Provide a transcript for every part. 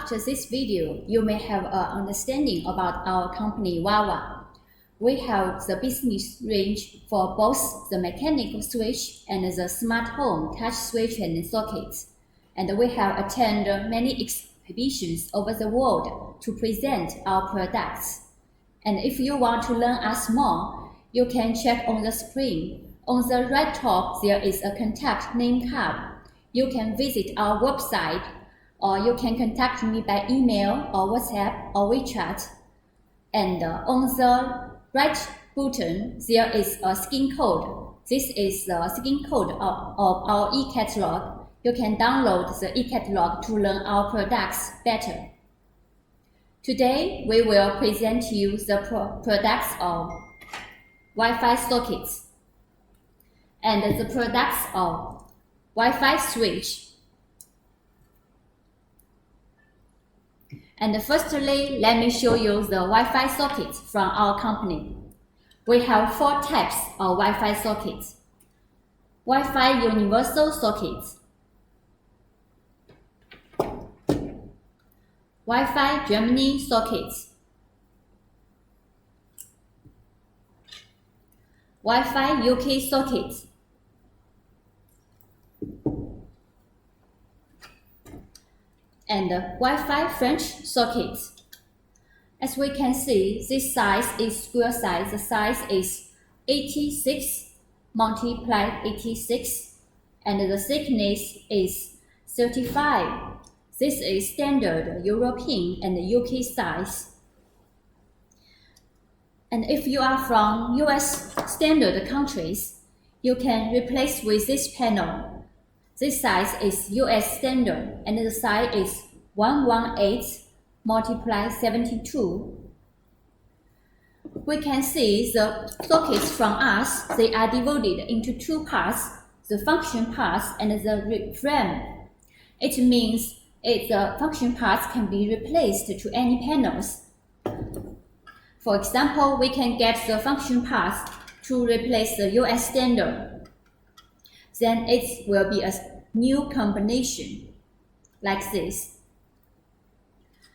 after this video, you may have an understanding about our company MVAVA. We have the business range for both the mechanical switch and the smart home touch switch and sockets. And we have attended many exhibitions over the world to present our products. And if you want to learn us more, you can check on the screen. On the right top, there is a contact name tab. You can visit our website, or you can contact me by email or WhatsApp or WeChat. And on the right button, there is a skin code. This is the skin code of our e-catalog. You can download the e-catalog to learn our products better. Today, we will present you the products of Wi-Fi sockets and the products of Wi-Fi switch. And firstly, let me show you the Wi-Fi sockets from our company. We have 4 types of Wi-Fi sockets. Wi-Fi universal sockets, Wi-Fi Germany sockets, Wi-Fi UK sockets, and Wi-Fi French sockets. As we can see, this size is square size. The size is 86 multiplied 86, and the thickness is 35. This is standard European and UK size. And if you are from US standard countries, you can replace with this panel. This size is US standard, and the size is 118 multiplied 72. We can see the sockets from us. They are divided into 2 parts, the function parts and the frame. It means the function parts can be replaced to any panels. For example, we can get the function parts to replace the US standard. Then it will be a new combination like this.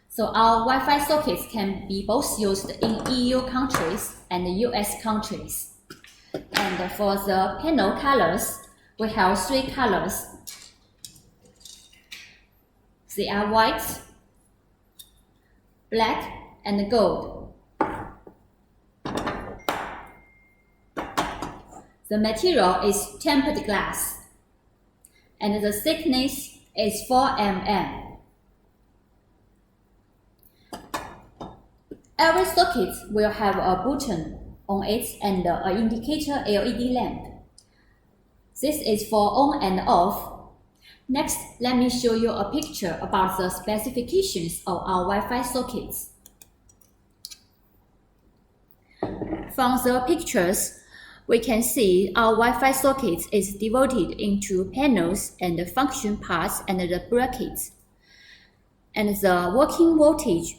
So our Wi-Fi sockets can be both used in EU countries and US countries. And for the panel colors, we have 3 colors. They are white, black, and gold. The material is tempered glass, and the thickness is 4 mm. Every socket will have a button on it and an indicator LED lamp. This is for on and off. Next, let me show you a picture about the specifications of our Wi-Fi sockets. From the pictures, we can see our Wi-Fi socket is divided into panels and the function parts and the brackets. And the working voltage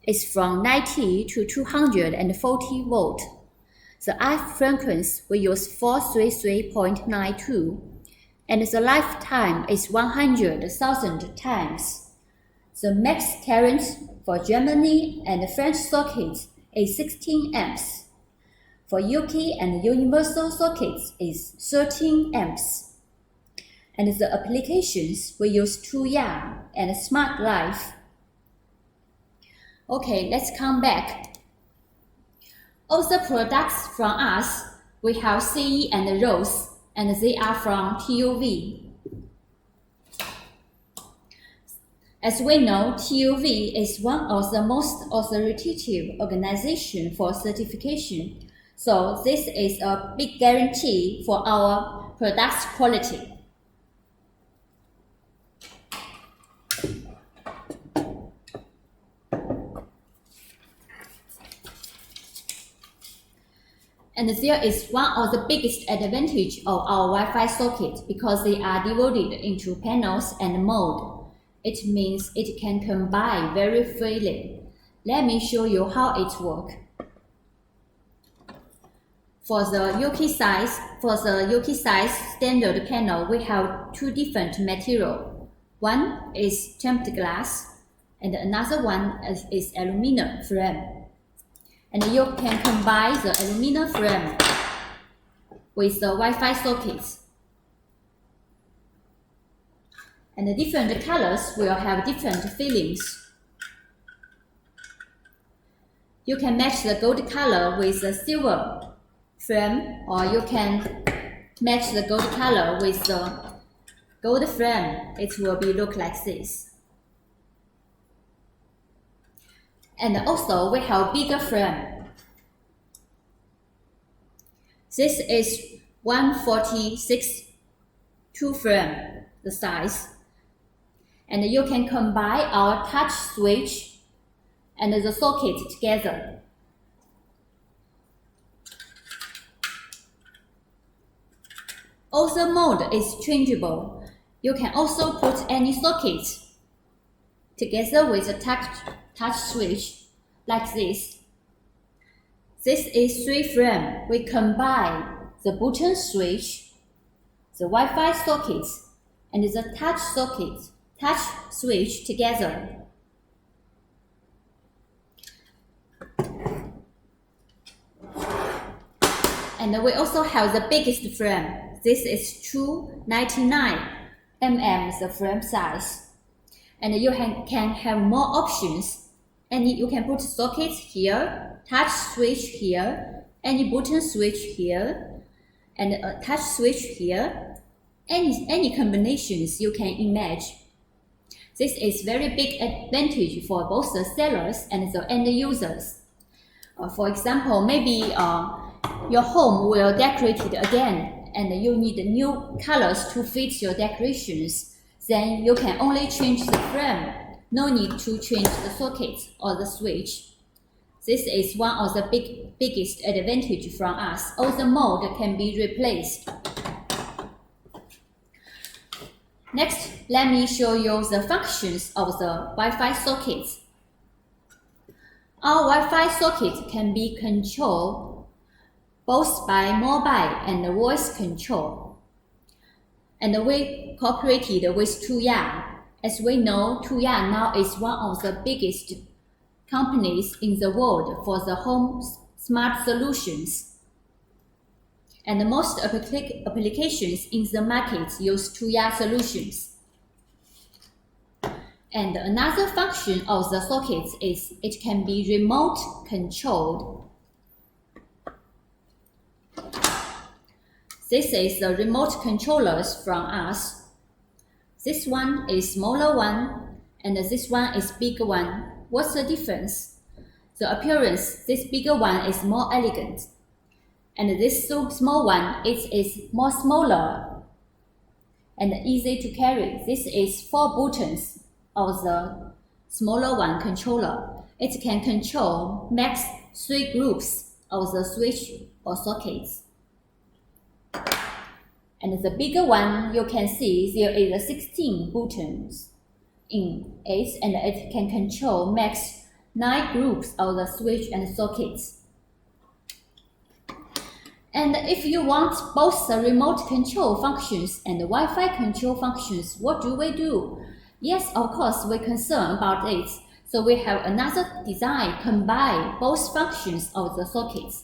is from 90 to 240 volt. The F frequency we use 433.92, and the lifetime is 100,000 times. The max current for Germany and French sockets is 16 amps. For UK and universal sockets is 13 amps. And the applications we use 2YA and Smart Life. Okay, let's come back. All the products from us, we have CE and ROSE, and they are from TUV. As we know, TUV is one of the most authoritative organizations for certification, so this is a big guarantee for our product's quality. And there is one of the biggest advantage of our Wi-Fi socket because they are divided into panels and mode. It means it can combine very freely. Let me show you how it works. For the UK size standard panel, we have 2 different materials. One is tempered glass, and another one is aluminum frame. And you can combine the aluminum frame with the Wi-Fi sockets. And the different colors will have different feelings. You can match the gold color with the silver frame, or you can match the gold color with the gold frame. It will look like this. And also we have bigger frame. This is 146 2 frame, the size. And you can combine our touch switch and the socket together. Also, mode is changeable. You can also put any socket together with a touch switch like this. This is 3 frame. We combine the button switch, the Wi-Fi socket, and the touch switch together. And we also have the biggest frame. This is 299 mm, the frame size. And you can have more options. And you can put sockets here, touch switch here, any button switch here, and a touch switch here. Any combinations you can imagine. This is very big advantage for both the sellers and the end users. For example, maybe your home will decorate it again, and you need new colors to fit your decorations. Then you can only change the frame. No need to change the socket or the switch. This is one of the biggest advantage from us. All the mode can be replaced. Next, let me show you the functions of the Wi-Fi sockets. Our Wi-Fi socket can be controlled both by mobile and voice control. And we cooperated with Tuya. As we know, Tuya now is one of the biggest companies in the world for the home smart solutions. And most applications in the market use Tuya solutions. And another function of the socket is it can be remote controlled. This is the remote controllers from us. This one is smaller one, and this one is bigger one. What's the difference? The appearance, this bigger one is more elegant, and this small one is more smaller and easy to carry. This is 4 buttons of the smaller one controller. It can control max 3 groups of the switch or sockets. And the bigger one, you can see there is 16 buttons in it, and it can control max 9 groups of the switch and sockets. And if you want both the remote control functions and the Wi-Fi control functions, what do we do? Yes, of course, we're concerned about it. So we have another design combine both functions of the sockets.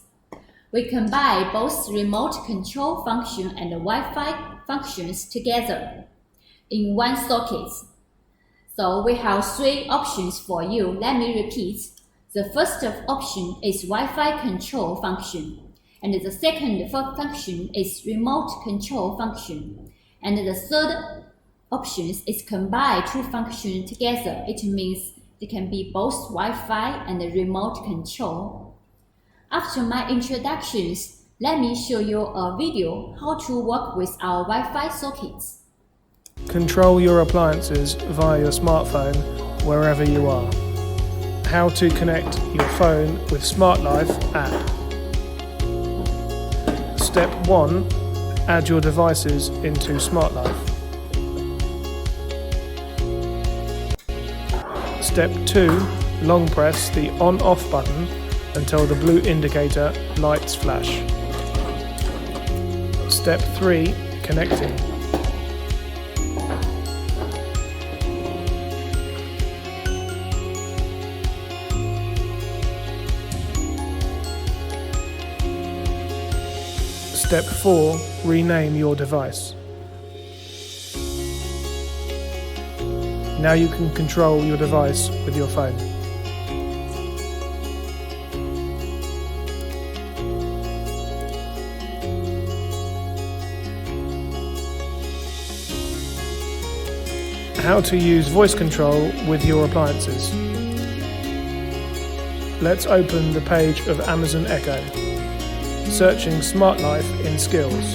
We combine both remote control function and the Wi-Fi functions together in one socket. So we have 3 options for you. Let me repeat. The first option is Wi-Fi control function, and the second function is remote control function, and the third option is combine 2 functions together. It means it can be both Wi-Fi and remote control. After my introductions, let me show you a video how to work with our Wi-Fi sockets. Control your appliances via your smartphone wherever you are. How to connect your phone with SmartLife app. Step 1. Add your devices into SmartLife. Step 2. Long press the on-off button until the blue indicator lights flash. Step 3. Connecting. Step 4. Rename your device. Now you can control your device with your phone. How to use voice control with your appliances. Let's open the page of Amazon Echo, searching Smart Life in Skills.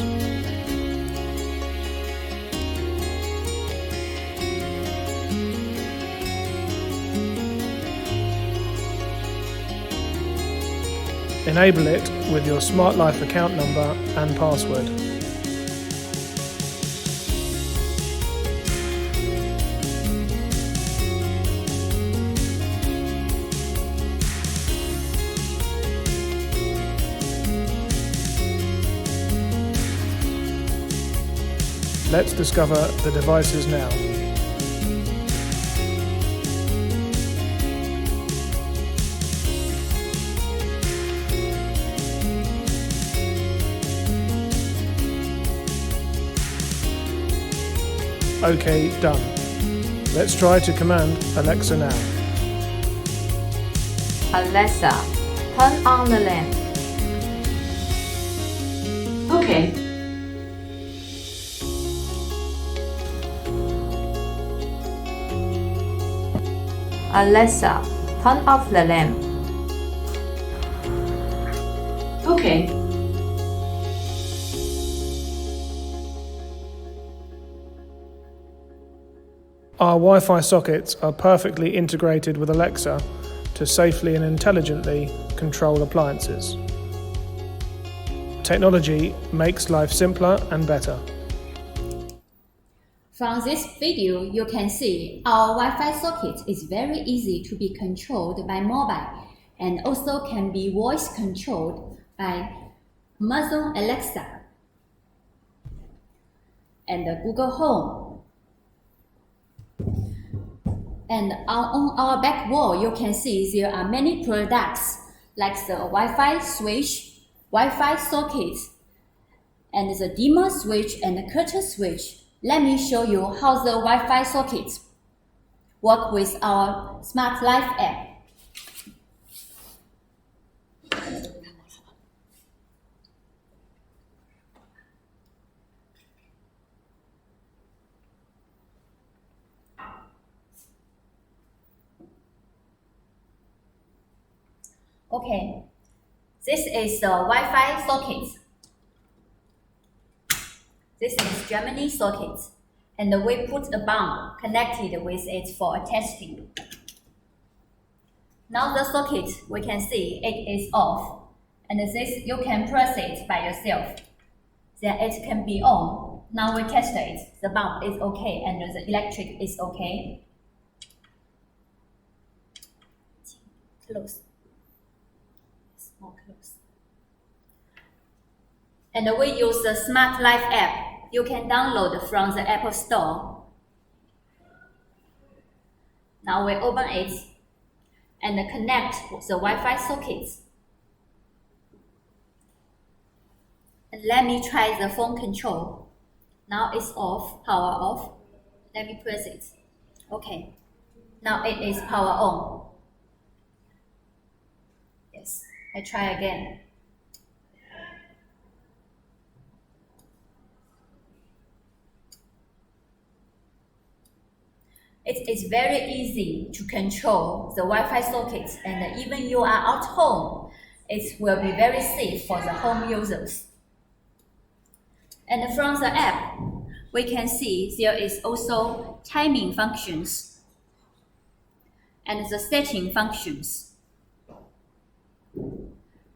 Enable it with your Smart Life account number and password. Let's discover the devices now. OK, done. Let's try to command Alexa now. Alexa, turn on the lamp. Okay. Alexa, turn off the lamp. Okay. Our Wi-Fi sockets are perfectly integrated with Alexa to safely and intelligently control appliances. Technology makes life simpler and better. From this video, you can see our Wi-Fi socket is very easy to be controlled by mobile and also can be voice controlled by Amazon Alexa and Google Home. And on our back wall, you can see there are many products like the Wi-Fi switch, Wi-Fi socket, and the dimmer switch and the curtain switch. Let me show you how the Wi-Fi sockets work with our Smart Life app. Okay, this is the Wi-Fi socket. This is Germany socket, and we put a bump connected with it for testing. Now the socket, we can see it is off, and this you can press it by yourself. Then it can be on. Now we test it. The bump is okay, and the electric is okay. Close. More close. And we use the Smart Life app. You can download from the Apple Store. Now we open it and connect the Wi-Fi sockets. And let me try the phone control. Now it's off, power off. Let me press it. Okay. Now it is power on. Yes, I try again. It is very easy to control the Wi-Fi sockets, and even you are at home, it will be very safe for the home users. And from the app, we can see there is also timing functions and the setting functions.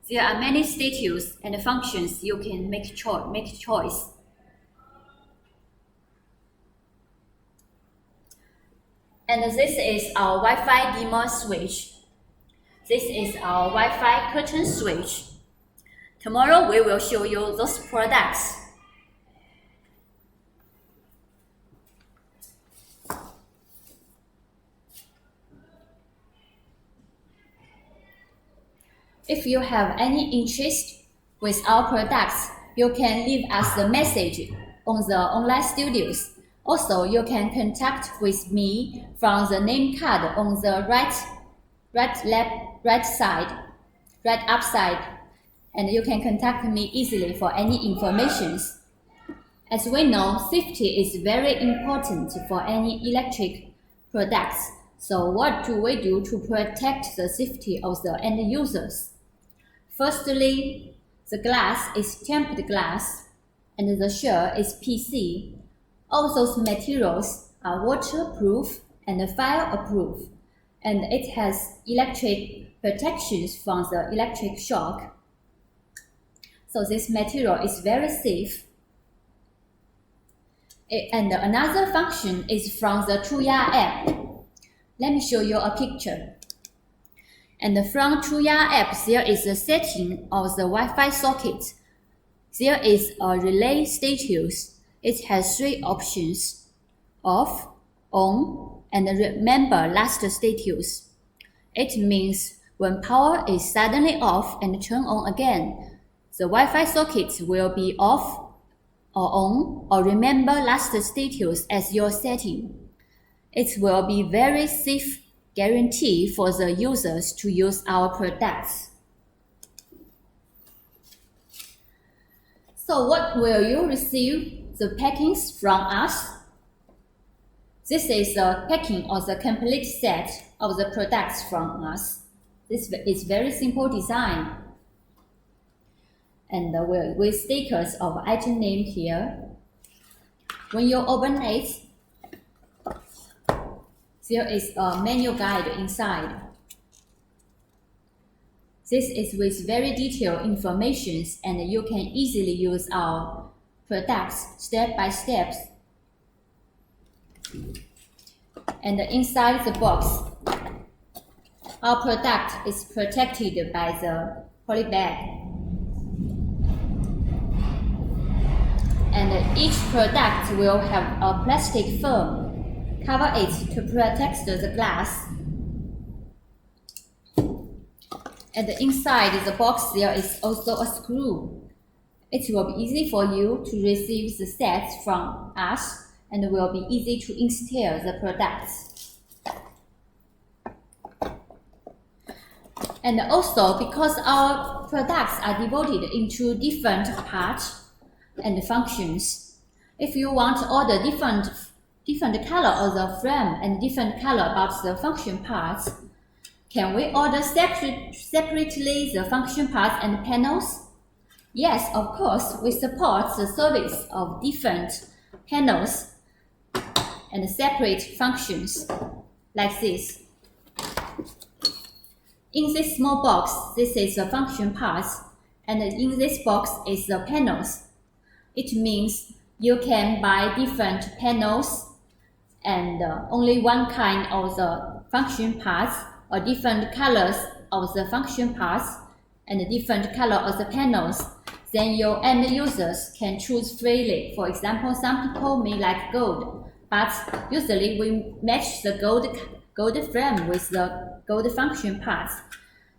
There are many status and functions you can make choice. And this is our Wi-Fi dimmer switch. This is our Wi-Fi curtain switch. Tomorrow we will show you those products. If you have any interest with our products, you can leave us the message on the online studios. Also, you can contact with me from the name card on the right upside, and you can contact me easily for any information. As we know, safety is very important for any electric products. So what do we do to protect the safety of the end users? Firstly, the glass is tempered glass and the shell is PC. All those materials are waterproof and fire-proof, and it has electric protections from the electric shock. So this material is very safe. And another function is from the Truya app. Let me show you a picture. And from Truya app, there is a setting of the Wi-Fi socket. There is a relay status. It has 3 options: off, on, and remember last status. It means when power is suddenly off and turned on again, the Wi-Fi socket will be off or on, or remember last status as your setting. It will be very safe guarantee for the users to use our products. So what will you receive the packings from us? This is the packing of the complete set of the products from us. This is very simple design. And with stickers of item name here. When you open it, there is a menu guide inside. This is with very detailed information, and you can easily use our products step by step. And inside the box, our product is protected by the poly bag. And each product will have a plastic film. Cover it to protect the glass. And inside the box there is also a screw. It will be easy for you to receive the sets from us and will be easy to install the products. And also, because our products are divided into different parts and functions, if you want all the different color of the frame and different color about the function parts, can we order separately the function parts and panels? Yes, of course, we support the service of different panels and separate functions, like this. In this small box, this is the function parts, and in this box is the panels. It means you can buy different panels and only one kind of the function parts, or different colors of the function parts and different color of the panels. Then your end users can choose freely. For example, some people may like gold, but usually we match the gold frame with the gold function parts.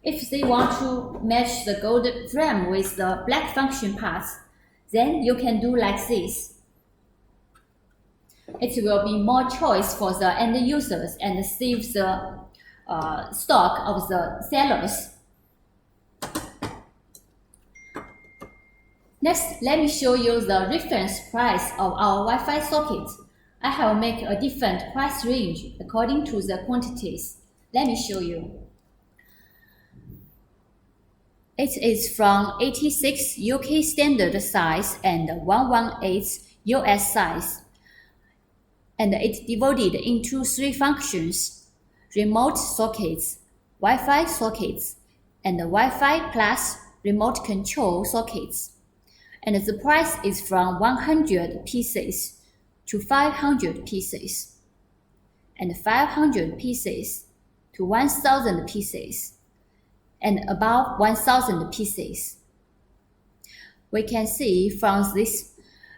If they want to match the gold frame with the black function parts, then you can do like this. It will be more choice for the end users and save the stock of the sellers. Next, let me show you the reference price of our Wi-Fi socket. I have made a different price range according to the quantities. Let me show you. It is from 86 UK standard size and 118 US size. And it's divided into 3 functions: remote sockets, Wi-Fi sockets, and Wi-Fi plus remote control sockets. And the price is from 100 pieces to 500 pieces, and 500 pieces to 1000 pieces, and above 1000 pieces. We can see from this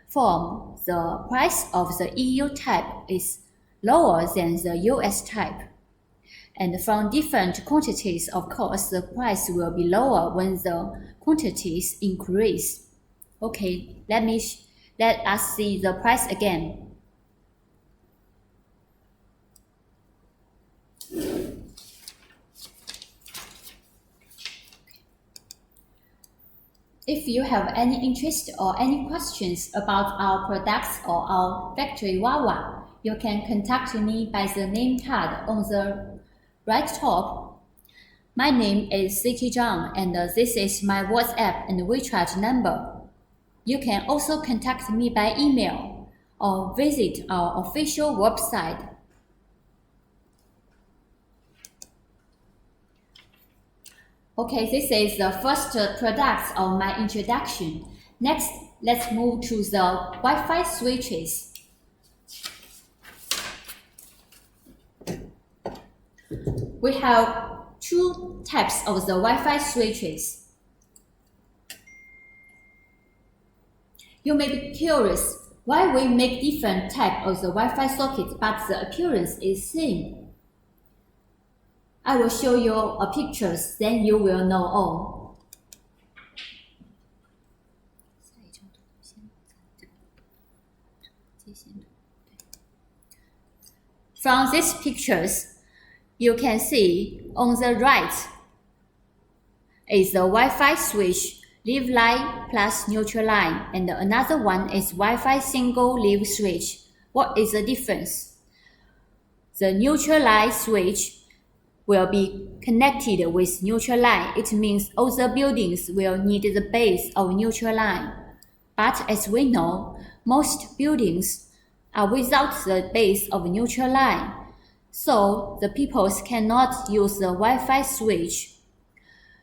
form the price of the EU type is lower than the US type. And from different quantities, of course, the price will be lower when the quantities increase. Okay, let us see the price again. If you have any interest or any questions about our products or our factory MVAVA, you can contact me by the name card on the right top. My name is Siki Zhang, and this is my WhatsApp and WeChat number. You can also contact me by email or visit our official website. Okay, this is the first product of my introduction. Next, let's move to the Wi-Fi switches. We have two types of the Wi-Fi switches. You may be curious why we make different types of the Wi-Fi sockets, but the appearance is same. I will show you pictures, then you will know all. From these pictures, you can see on the right is the Wi-Fi switch, leaf line plus neutral line, and another one is Wi-Fi single leaf switch. What is the difference? The neutral line switch will be connected with neutral line. It means all the buildings will need the base of neutral line. But as we know, most buildings are without the base of neutral line, so the people cannot use the Wi-Fi switch.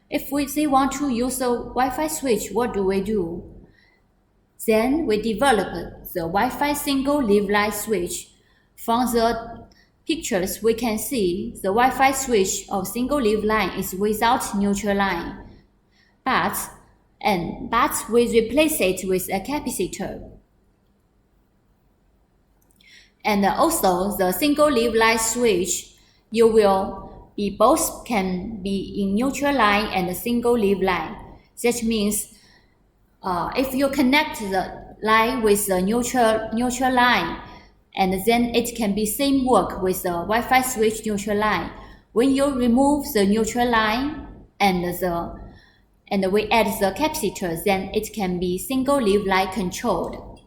If they want to use the Wi-Fi switch, what do? Then we develop the Wi-Fi single leaf line switch. From the pictures, we can see the Wi-Fi switch of single leaf line is without neutral line, but we replace it with a capacitor. And also the single leaf line switch, you will be both can be in neutral line and single leaf line. That means if you connect the line with the neutral line, and then it can be same work with the Wi-Fi switch neutral line. When you remove the neutral line and we add the capacitor, then it can be single leaf line controlled.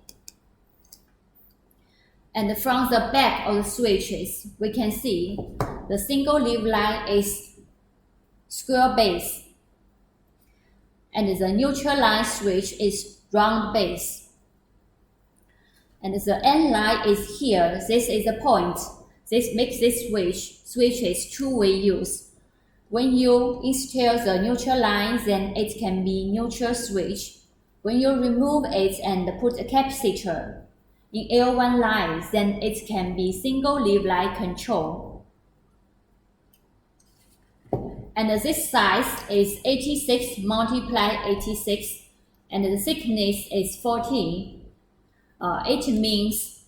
And from the back of the switches, we can see the single leaf line is square base, and the neutral line switch is round base. And the end line is here. This is the point. This makes this switch is two-way use. When you install the neutral line, then it can be neutral switch. When you remove it and put a capacitor in L1 line, then it can be single leaf line control. And this size is 86 multiplied 86, and the thickness is 14. It means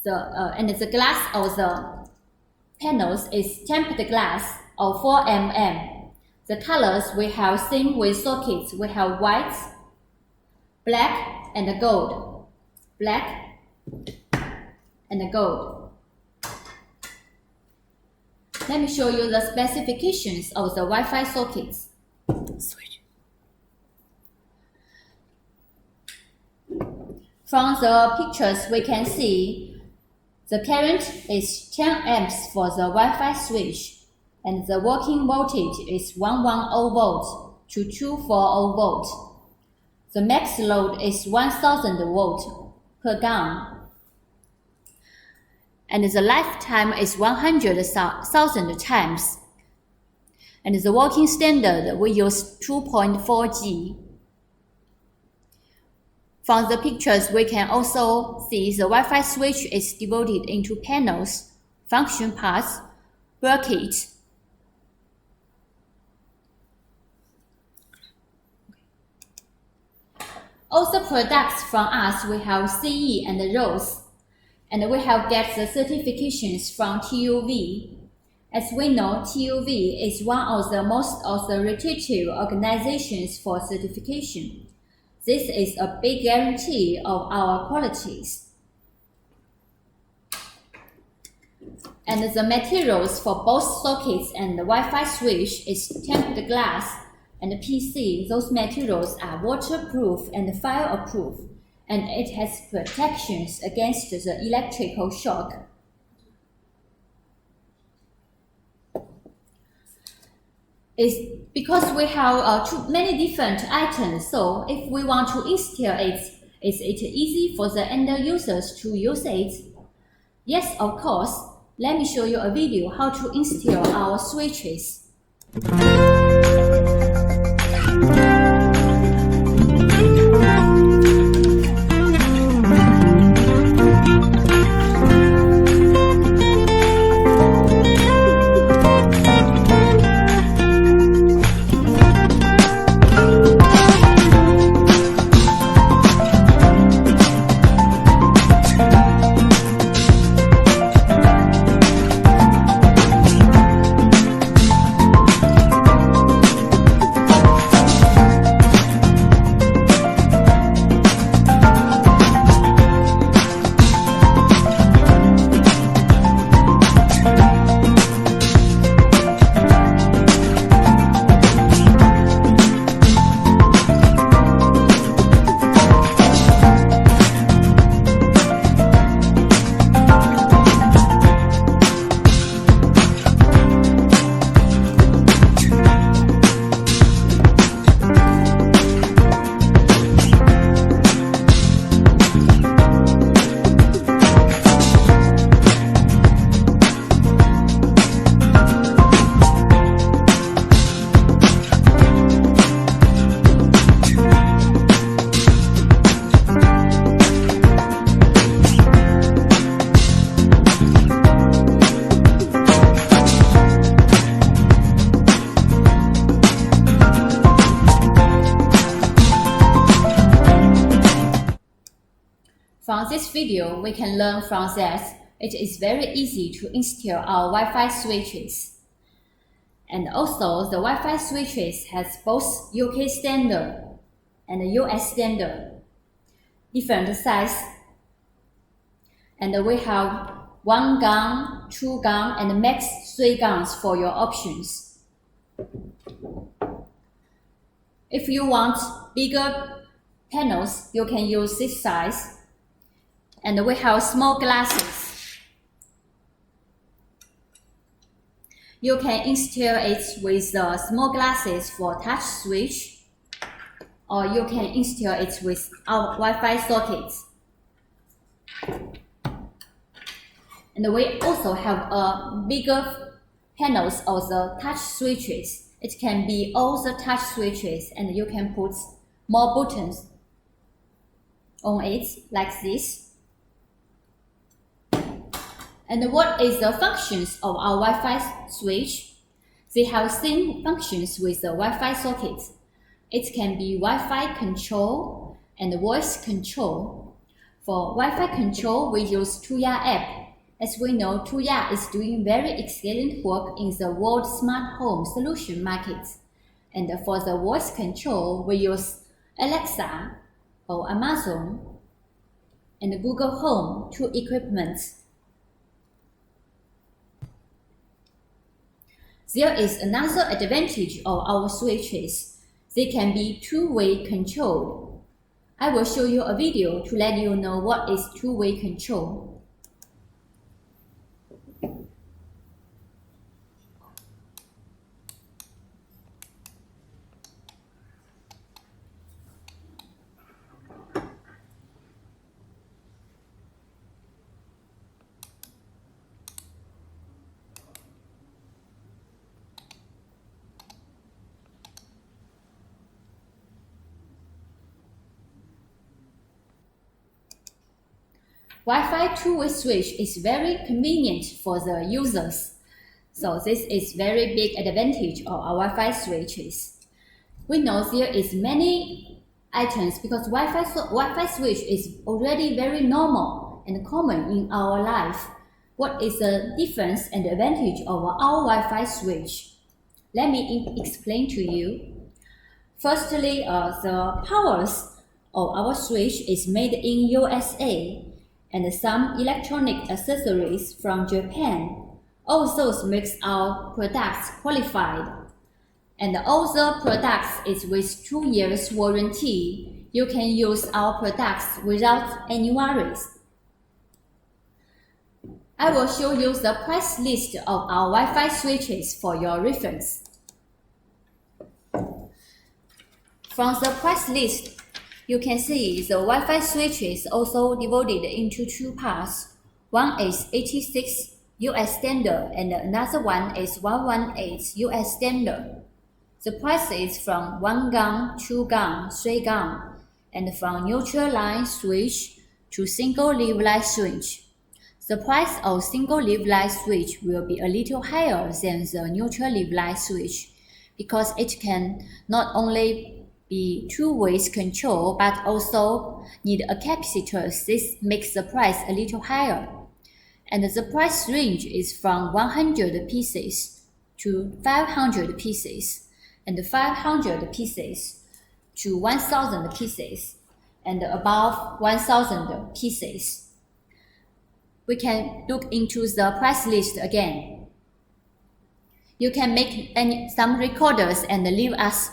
the glass of the panels is tempered glass of 4 mm. The colors we have same with sockets. We have white, black, and gold. Black and gold. Let me show you the specifications of the Wi-Fi sockets. From the pictures, we can see the current is 10 amps for the Wi-Fi switch, and the working voltage is 110 volt to 240 volt. The max load is 1000 volt per gun, and the lifetime is 100,000 times. And the working standard, we use 2.4G. From the pictures, we can also see the Wi-Fi switch is divided into panels, function parts, brackets. Also products from us, we have CE and ROSE, and we have get the certifications from TUV. As we know, TUV is one of the most authoritative organizations for certification. This is a big guarantee of our qualities. And the materials for both sockets and the Wi-Fi switch is tempered glass and the PC. Those materials are waterproof and fire-proof, and it has protections against the electrical shock. It's because we have too many different items, so if we want to install it, is it easy for the end users to use it? Yes, of course. Let me show you a video how to install our switches. From this video, we can learn from that it is very easy to install our Wi-Fi switches. And also, the Wi-Fi switches has both UK standard and US standard, different size. And we have 1 gun, 2 gun, and max 3 guns for your options. If you want bigger panels, you can use this size. And we have small glasses. You can install it with the small glasses for touch switch, or you can install it with our Wi-Fi sockets. And we also have bigger panels of the touch switches. It can be all the touch switches, and you can put more buttons on it like this. And what is the functions of our Wi-Fi switch? They have same functions with the Wi-Fi socket. It can be Wi-Fi control and voice control. For Wi-Fi control, we use Tuya app. As we know, Tuya is doing very excellent work in the world smart home solution market. And for the voice control, we use Alexa or Amazon and Google Home, 2 equipments. There is another advantage of our switches. They can be two-way controlled. I will show you a video to let you know what is two-way control. Wi-Fi two-way switch is very convenient for the users. So this is very big advantage of our Wi-Fi switches. We know there is many items because Wi-Fi switch is already very normal and common in our life. What is the difference and advantage of our Wi-Fi switch? Let me explain to you. Firstly, the powers of our switch is made in USA, and some electronic accessories from Japan also makes our products qualified. And all the products is with 2 years warranty. You can use our products without any worries. I will show you the price list of our Wi-Fi switches for your reference. From the price list, you can see the Wi-Fi switch is also divided into 2 parts. One is 86 US standard and another one is 118 US standard. The price is from 1 gun, 2 gun, 3 gun, and from neutral line switch to single leaf line switch. The price of single leaf line switch will be a little higher than the neutral leaf line switch because it can not only be 2-way control but also need a capacitor. This makes the price a little higher. And the price range is from 100 pieces to 500 pieces, and 500 pieces to 1000 pieces, and above 1000 pieces. We can look into the price list again. You can make some recorders and leave us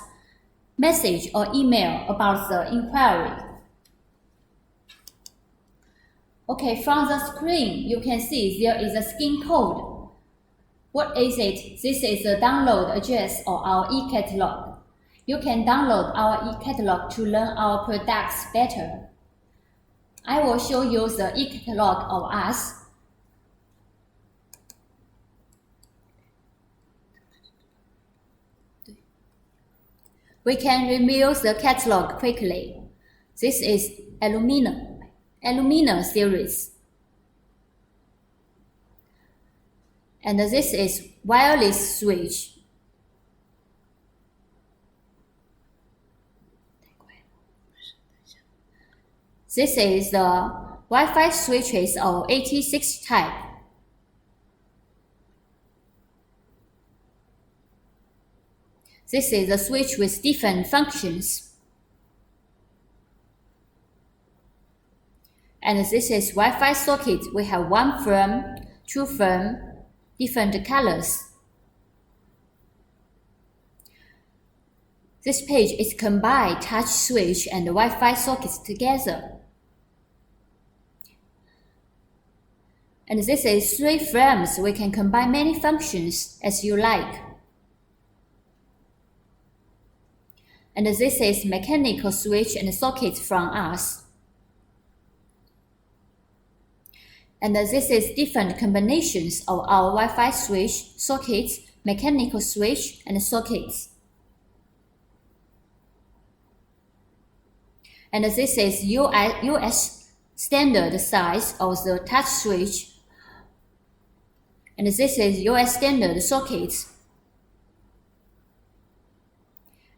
message or email about the inquiry. Okay, from the screen, you can see there is a skin code. What is it? This is the download address of our e-catalog. You can download our e-catalog to learn our products better. I will show you the e-catalog of us. We can review the catalog quickly. This is aluminum series. And this is wireless switch. This is the Wi-Fi switches of 86 type. This is a switch with different functions. And this is Wi-Fi socket. We have 1 firm, 2 firm, different colors. This page is combined touch switch and Wi-Fi sockets together. And this is 3 frames. We can combine many functions as you like. And this is mechanical switch and sockets from us. And this is different combinations of our Wi-Fi switch, sockets, mechanical switch, and sockets. And this is US standard size of the touch switch. And this is US standard sockets.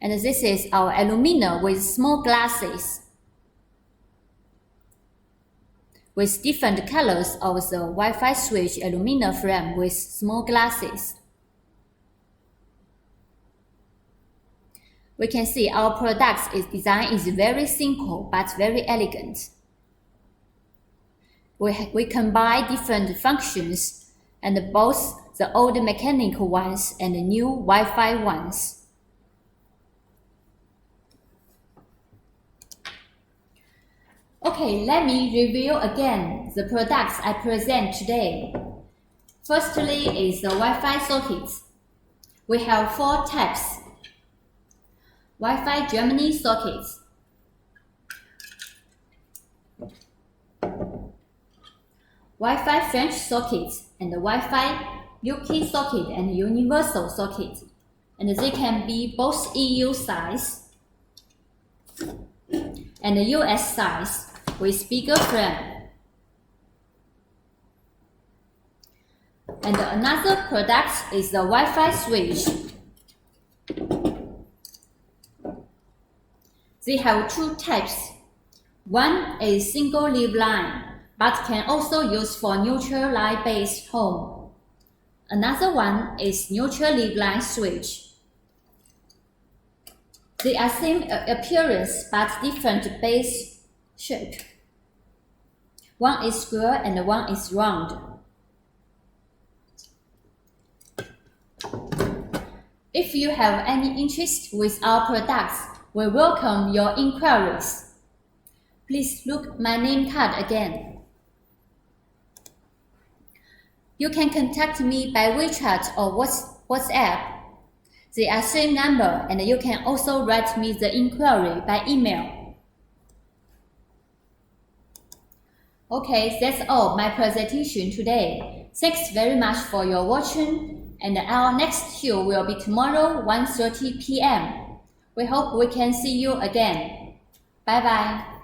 And this is our aluminum with small glasses, with different colors of the Wi-Fi switch aluminum frame with small glasses. We can see our product's design is very simple but very elegant. We combine different functions, and both the old mechanical ones and the new Wi-Fi ones. Okay, let me review again the products I present today. Firstly is the Wi-Fi sockets. We have 4 types. Wi-Fi Germany sockets, Wi-Fi French sockets, and Wi-Fi UK socket and universal socket. And they can be both EU size and US size with bigger frame. And another product is the Wi-Fi switch. They have 2 types. One is single leaf line, but can also use for neutral line based home. Another one is neutral leaf line switch. They are same appearance but different base shape. One is square and one is round. If you have any interest with our products, we welcome your inquiries. Please look my name card again. You can contact me by WeChat or WhatsApp. They are same number, and you can also write me the inquiry by email. Okay, that's all my presentation today. Thanks very much for your watching, and our next show will be tomorrow 1:30 p.m. We hope we can see you again. Bye bye.